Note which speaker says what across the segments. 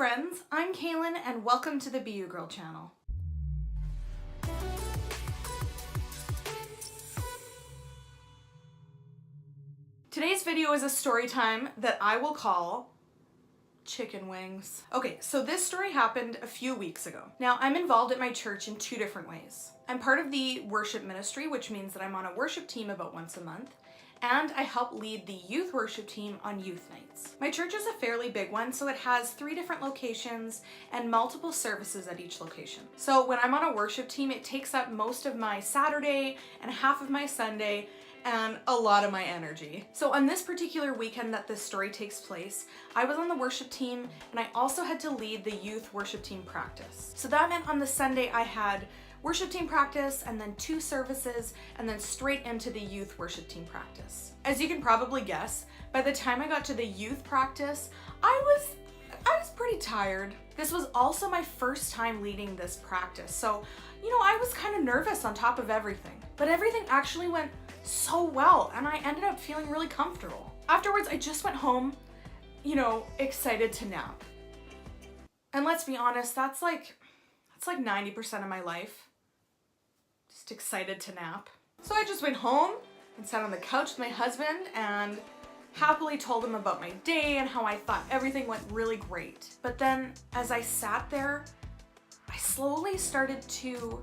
Speaker 1: friends, I'm Kaylyn and welcome to the BUgirl channel. Today's video is a story time that I will call chicken wings. Okay, so this story happened a few weeks ago. Now, I'm involved at my church in two different ways. I'm part of the worship ministry, which means that I'm on a worship team about once a month, and I help lead the youth worship team on youth nights. My church is a fairly big one, so it has 3 different locations and multiple services at each location. So when I'm on a worship team, it takes up most of my Saturday and half of my Sunday and a lot of my energy. So on this particular weekend that this story takes place, I was on the worship team and I also had to lead the youth worship team practice. So that meant on the Sunday I had worship team practice and then 2 services and then straight into the youth worship team practice. As you can probably guess, by the time I got to the youth practice, I was pretty tired. This was also my first time leading this practice, so I was kind of nervous on top of everything. But everything actually went so well and I ended up feeling really comfortable. Afterwards, I just went home, excited to nap. And let's be honest, that's like 90% of my life. Just excited to nap. So I just went home and sat on the couch with my husband and happily told him about my day and how I thought everything went really great. But then as I sat there, I slowly started to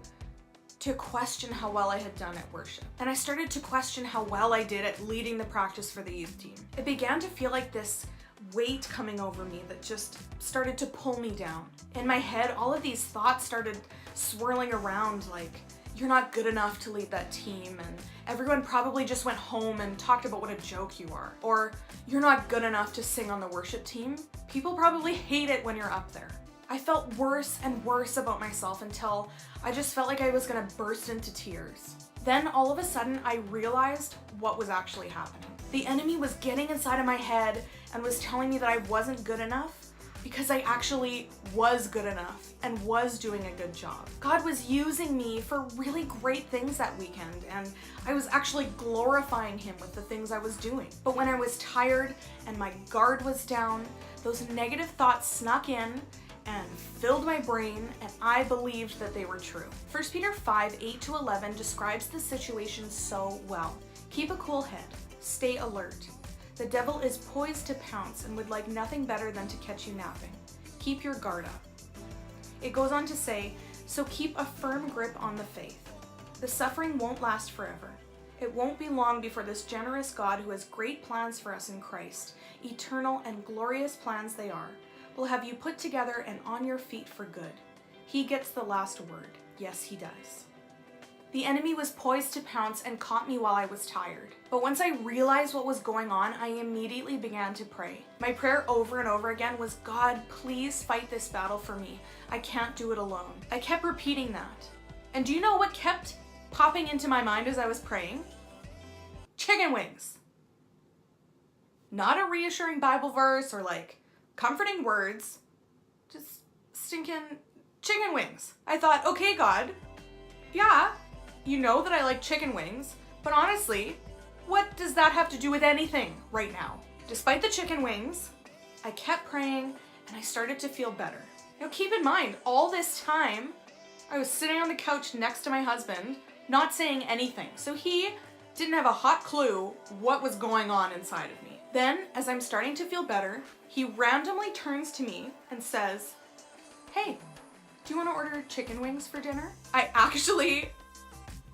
Speaker 1: question how well I had done at worship. And I started to question how well I did at leading the practice for the youth team. It began to feel like this weight coming over me that just started to pull me down. In my head, all of these thoughts started swirling around like, you're not good enough to lead that team, and everyone probably just went home and talked about what a joke you are. Or, you're not good enough to sing on the worship team. People probably hate it when you're up there. I felt worse and worse about myself until I just felt like I was gonna burst into tears. Then all of a sudden, I realized what was actually happening. The enemy was getting inside of my head and was telling me that I wasn't good enough because I actually was good enough and was doing a good job. God was using me for really great things that weekend, and I was actually glorifying Him with the things I was doing. But when I was tired and my guard was down, those negative thoughts snuck in and filled my brain, and I believed that they were true. 1 Peter 5:8-11 describes the situation so well. Keep a cool head. Stay alert. The devil is poised to pounce and would like nothing better than to catch you napping. Keep your guard up. It goes on to say, so keep a firm grip on the faith. The suffering won't last forever. It won't be long before this generous God who has great plans for us in Christ, eternal and glorious plans they are, will have you put together and on your feet for good. He gets the last word. Yes, he does. The enemy was poised to pounce and caught me while I was tired. But once I realized what was going on, I immediately began to pray. My prayer over and over again was, God, please fight this battle for me. I can't do it alone. I kept repeating that. And do you know what kept popping into my mind as I was praying? Chicken wings. Not a reassuring Bible verse or comforting words, just stinking chicken wings. I thought, okay, God, yeah, you know that I like chicken wings, but honestly, what does that have to do with anything right now? Despite the chicken wings, I kept praying and I started to feel better. Now keep in mind, all this time, I was sitting on the couch next to my husband, not saying anything, so he didn't have a hot clue what was going on inside of me. Then, as I'm starting to feel better, he randomly turns to me and says, hey, do you want to order chicken wings for dinner? I actually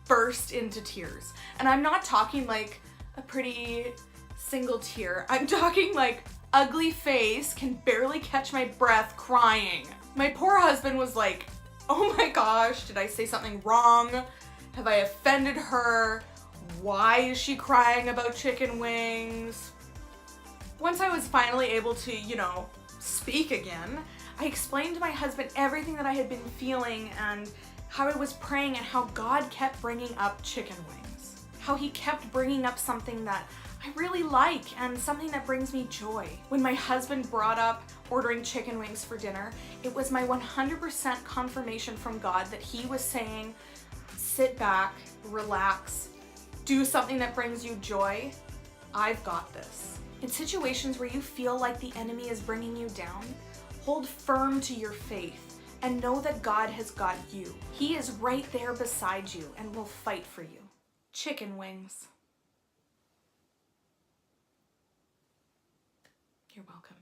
Speaker 1: burst into tears. And I'm not talking like a pretty single tear. I'm talking like ugly face, can barely catch my breath, crying. My poor husband was like, oh my gosh, did I say something wrong? Have I offended her? Why is she crying about chicken wings? Once I was finally able to, speak again, I explained to my husband everything that I had been feeling and how I was praying and how God kept bringing up chicken wings. How He kept bringing up something that I really like and something that brings me joy. When my husband brought up ordering chicken wings for dinner, it was my 100% confirmation from God that He was saying, sit back, relax, do something that brings you joy. I've got this. In situations where you feel like the enemy is bringing you down, Hold firm to your faith and know that God has got you. He is right there beside you and will fight for you. Chicken wings. You're welcome.